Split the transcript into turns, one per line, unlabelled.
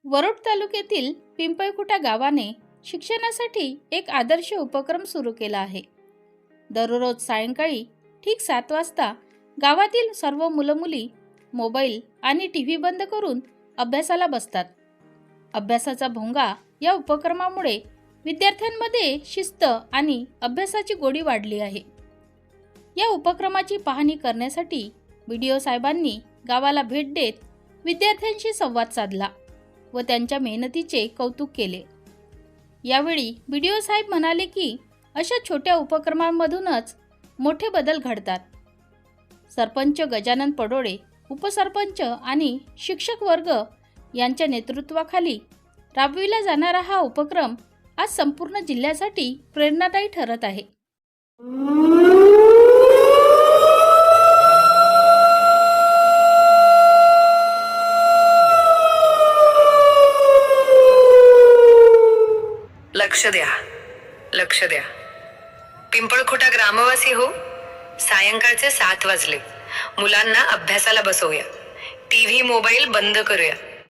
वरोड तालुक्यातील पिंपळखुटा गावाने शिक्षणासाठी एक आदर्श उपक्रम सुरू केला आहे. दररोज सायंकाळी ठीक 7 वाजता गावातील सर्व मुलं-मुली मोबाईल आणि टीव्ही बंद करून अभ्यासाला बसतात. अभ्यासाचा भोंगा या उपक्रमामुळे विद्यार्थ्यांमध्ये शिस्त आणि अभ्यासाची गोडी वाढली आहे. या उपक्रमाची पाहणी करण्यासाठी बीडीओ साहेबांनी गावाला भेट देत विद्यार्थ्यांशी संवाद साधला व त्यांच्या मेहनतीचे कौतुक केले. यावेळी बीडीओ साहेब म्हणाले की अशा छोट्या उपक्रमांमधूनच मोठे बदल घडतात. सरपंच गजानन पडोळे, उपसरपंच आणि शिक्षक वर्ग यांच्या नेतृत्वाखाली राबविला जाणारा हा उपक्रम आज संपूर्ण जिल्ह्यासाठी प्रेरणादायी ठरत आहे.
लक्ष द्या, लक्ष द्या. पिंपळखुटा ग्रामवासी हो, सायंकाळचे 7 वाजले. मुलांना अभ्यासाला बसवूया. टीव्ही मोबाईल बंद करूया.